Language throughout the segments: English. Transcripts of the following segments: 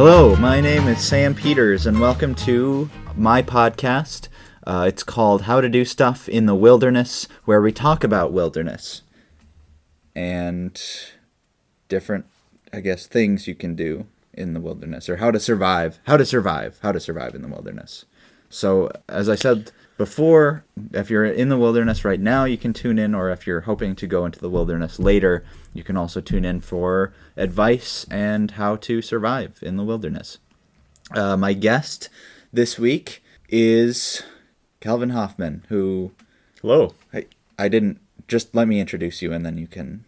Hello, my name is Sam Peters, and welcome to my podcast. It's called How to Do Stuff in the Wilderness, where we talk about wilderness and different, things you can do in the wilderness, or how to survive in the wilderness. So, as I said before, if you're in the wilderness right now, you can tune in, or if you're hoping to go into the wilderness later, you can also tune in for advice and how to survive in the wilderness. My guest this week is Calvin Hoffmann, who... Hello. I didn't... Just let me introduce you, and then you can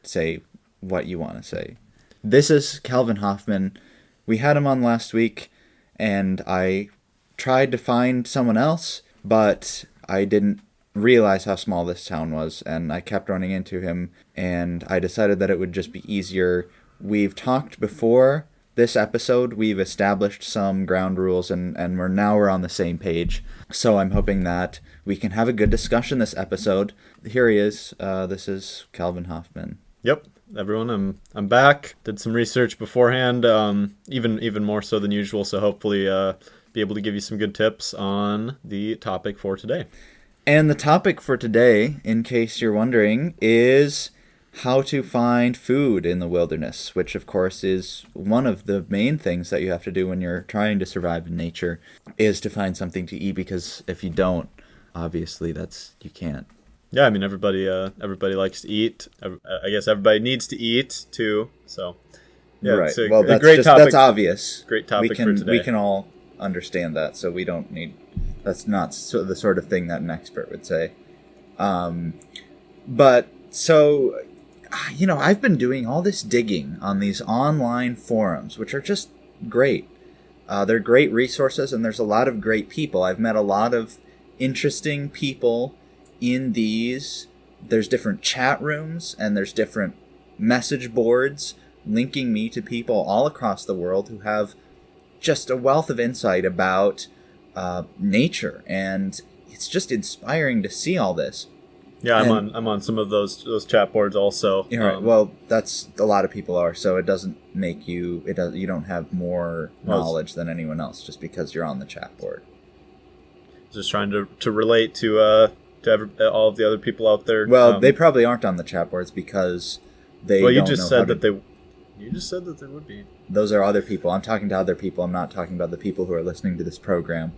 say what you want to say. This is Calvin Hoffmann. We had him on last week, and I tried to find someone else, but I didn't realize how small this town was, and I kept running into him, and I decided that it would just be easier. We've talked before this episode, we've established some ground rules, and we're on the same page, so I'm hoping that we can have a good discussion this episode. Here he is. This is Calvin Hoffmann. Yep, everyone, I'm back. Did some research beforehand, even more so than usual, so hopefully be able to give you some good tips on the topic for today. And the topic for today, in case you're wondering, is how to find food in the wilderness, which of course is one of the main things that you have to do when you're trying to survive in nature, is to find something to eat, because if you don't, obviously you can't. Yeah, I mean, everybody likes to eat. I guess everybody needs to eat too. So, yeah, right. It's a great topic. That's obvious. Great topic for today. We can all understand that, so we don't need. That's not the sort of thing that an expert would say. But so, I've been doing all this digging on these online forums, which are just great. They're great resources, and there's a lot of great people. I've met a lot of interesting people in these. There's different chat rooms, and there's different message boards linking me to people all across the world who have just a wealth of insight about nature, and it's just inspiring to see all this. Yeah, I'm on some of those chat boards also. Right. Well, that's a lot of people are, so it doesn't make you. You don't have more knowledge than anyone else just because you're on the chat board. Just trying to relate to all of the other people out there. Well, they probably aren't on the chat boards because they. Well, you just said that they. You just said that there would be. Those are other people. I'm talking to other people. I'm not talking about the people who are listening to this program.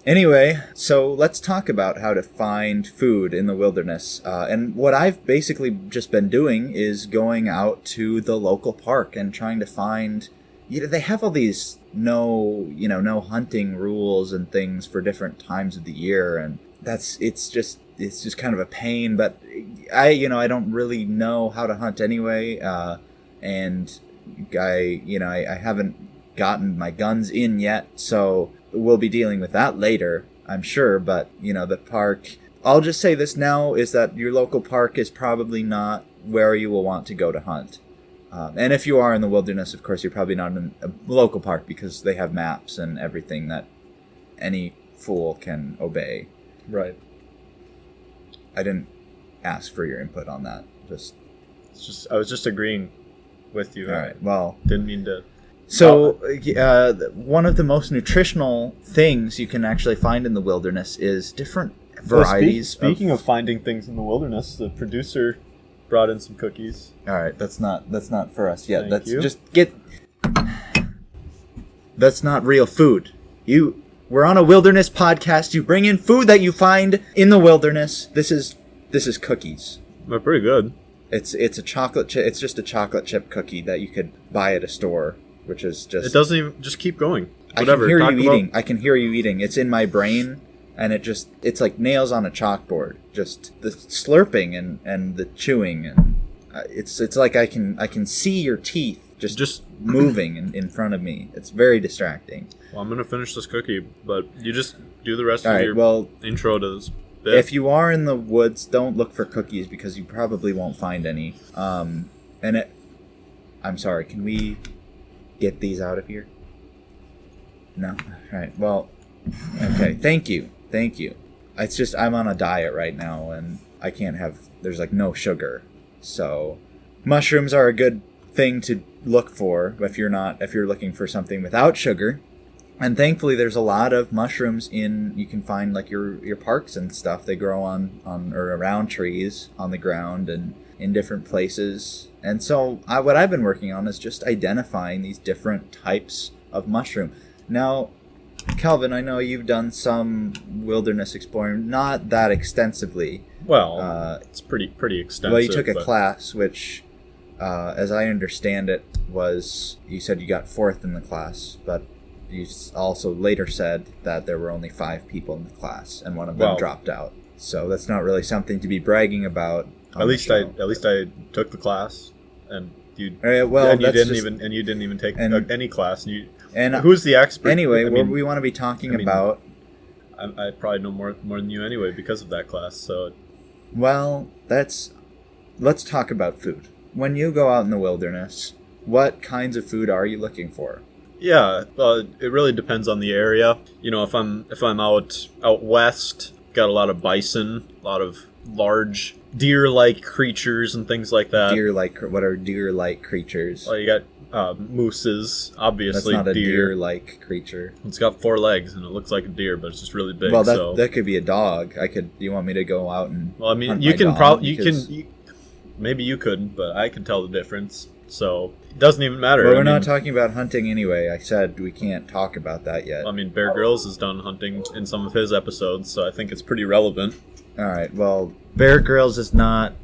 Anyway, so let's talk about how to find food in the wilderness. And what I've basically just been doing is going out to the local park and trying to find. They have all these no hunting rules and things for different times of the year, and it's just kind of a pain. But I don't really know how to hunt anyway. And I haven't gotten my guns in yet, so we'll be dealing with that later, I'm sure. But, the park, I'll just say this now, is that your local park is probably not where you will want to go to hunt. And if you are in the wilderness, of course, you're probably not in a local park, because they have maps and everything that any fool can obey. Right. I didn't ask for your input on that. I was just agreeing with you. All right. Well, didn't mean to. So, one of the most nutritional things you can actually find in the wilderness is different varieties. Speaking of finding things in the wilderness, the producer brought in some cookies. All right, that's not for us yet. Thank you. That's not real food. We're on a wilderness podcast. You bring in food that you find in the wilderness. This is cookies. They're pretty good. It's a chocolate chip. It's just a chocolate chip cookie that you could buy at a store, which is just. It doesn't even just keep going. Whatever. I can hear you eating. It's in my brain, and it's like nails on a chalkboard. Just the slurping and the chewing, and it's like I can see your teeth just moving in front of me. It's very distracting. Well, I'm gonna finish this cookie, but you just do the rest of your intro to this. Bit. If you are in the woods, don't look for cookies, because you probably won't find any. I'm sorry, can we get these out of here? No? All right, well, okay, thank you. It's just, I'm on a diet right now, and I can't have, there's no sugar. So, mushrooms are a good thing to look for if you're looking for something without sugar. And thankfully, there's a lot of mushrooms you can find like your parks and stuff. They grow on or around trees on the ground and in different places. And so what I've been working on is just identifying these different types of mushroom. Now, Calvin, I know you've done some wilderness exploring, not that extensively. Well, it's pretty extensive. Well, you took a class, which, as I understand it, you said you got 4th in the class, but you also later said that there were only 5 people in the class, and one of them dropped out. So that's not really something to be bragging about. At least I took the class, and you didn't even take any class. And who's the expert? Anyway, we want to be talking about. I probably know more than you anyway because of that class. So, well, let's talk about food. When you go out in the wilderness, what kinds of food are you looking for? Yeah, it really depends on the area. If I'm out west, got a lot of bison, a lot of large deer-like creatures and things like that. What are deer-like creatures? Well, you got mooses, obviously. That's not a deer-like creature. It's got 4 legs and it looks like a deer, but it's just really big. Well, that could be a dog. You want me to go out and? Well, I mean, you can probably maybe you couldn't, but I can tell the difference. So it doesn't even matter. Well, we're not talking about hunting anyway. I said we can't talk about that yet. I mean, Bear Grylls has done hunting in some of his episodes, so I think it's pretty relevant. All right. Well, Bear Grylls is not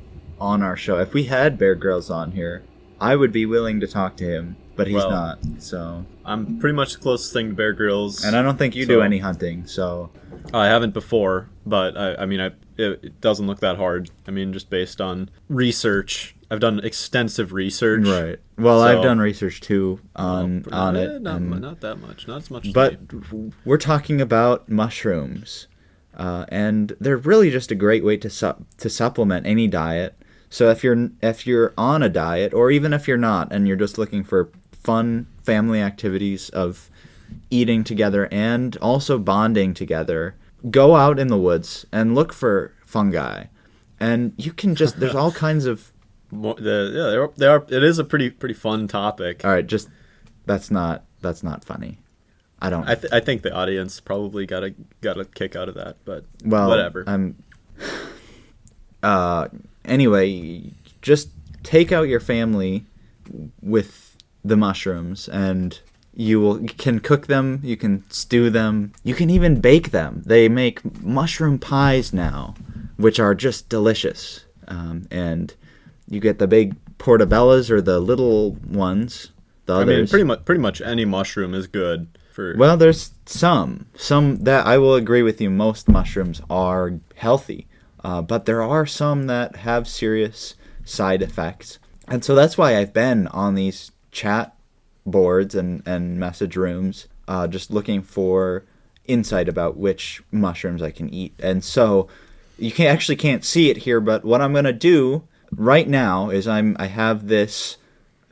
on our show. If we had Bear Grylls on here, I would be willing to talk to him, but he's not. So I'm pretty much the closest thing to Bear Grylls, and I don't think you do any hunting. So I haven't before, but it doesn't look that hard. I mean, just based on research. I've done extensive research. Right. Well, I've done research too on it. Not that much. Not as much. But we're talking about mushrooms, and they're really just a great way to supplement any diet. So if you're on a diet, or even if you're not, and you're just looking for fun family activities of eating together and also bonding together, go out in the woods and look for fungi, and you can just there's all kinds of. They are. It is a pretty fun topic. All right, just that's not funny. I don't. I think the audience probably got a kick out of that, but whatever. Anyway, just take out your family with the mushrooms, and you can cook them. You can stew them. You can even bake them. They make mushroom pies now, which are just delicious, and. You get the big portobellas or the little ones. The others. I mean, pretty much any mushroom is good for. Well, there's some that I will agree with you. Most mushrooms are healthy, but there are some that have serious side effects, and so that's why I've been on these chat boards and message rooms, just looking for insight about which mushrooms I can eat. And so you can't see it here, but what I'm gonna do. Right now is I have this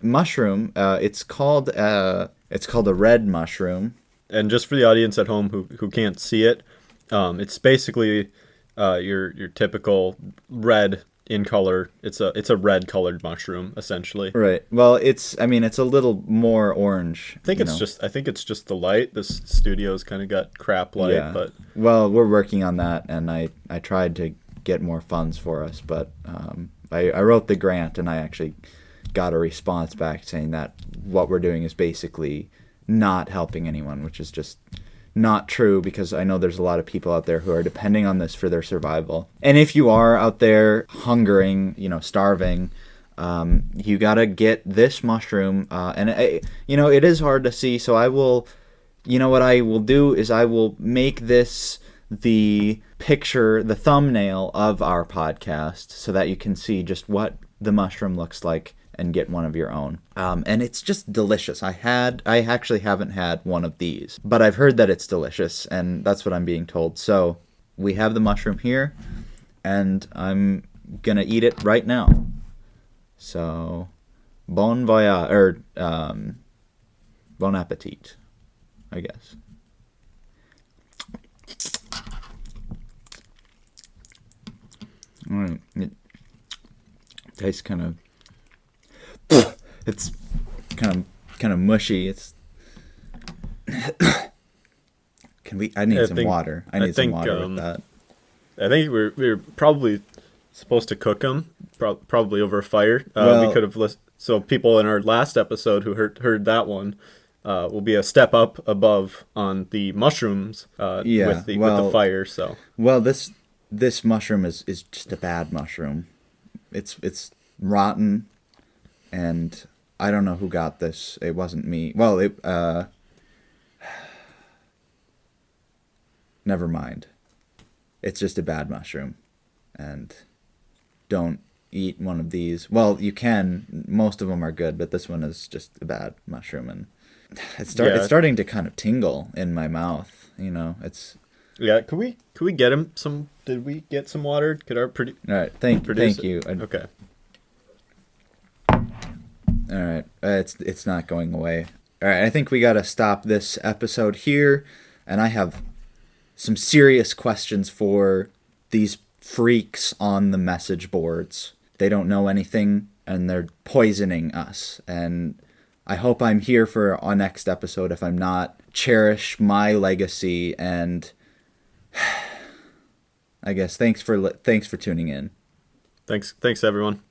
mushroom. It's called a red mushroom. And just for the audience at home who can't see it, it's basically your typical red in color. It's a red colored mushroom essentially. Right. Well, it's a little more orange. I think it's just the light. This studio's kind of got crap light, yeah. But well, we're working on that, and I tried to get more funds for us, but I wrote the grant, and I actually got a response back saying that what we're doing is basically not helping anyone, which is just not true, because I know there's a lot of people out there who are depending on this for their survival. And if you are out there hungering, starving, you gotta get this mushroom, and it is hard to see, so I will, what I will do is I will make this the thumbnail of our podcast, so that you can see just what the mushroom looks like and get one of your own. And it's just delicious. I actually haven't had one of these, but I've heard that it's delicious, and that's what I'm being told. So we have the mushroom here, and I'm gonna eat it right now. So bon voyage, or bon appetit, I guess. All right. It tastes kind of It's kind of mushy. It's. I need some water. I need some water with that. I think we're probably supposed to cook them, probably over a fire. Well, we could have so people in our last episode who heard that one will be a step up above on the mushrooms with the fire. So this mushroom is just a bad mushroom. It's rotten, and I don't know who got this. It wasn't me. Well, never mind. It's just a bad mushroom, and don't eat one of these. Well, you can. Most of them are good, but this one is just a bad mushroom, and it's starting to kind of tingle in my mouth. It's. Yeah, could we get him some? Did we get some water? Could our all right? Thank you. Okay. All right, it's not going away. All right, I think we got to stop this episode here, and I have some serious questions for these freaks on the message boards. They don't know anything, and they're poisoning us. And I hope I'm here for our next episode. If I'm not, cherish my legacy. And I guess thanks for tuning in. Thanks everyone.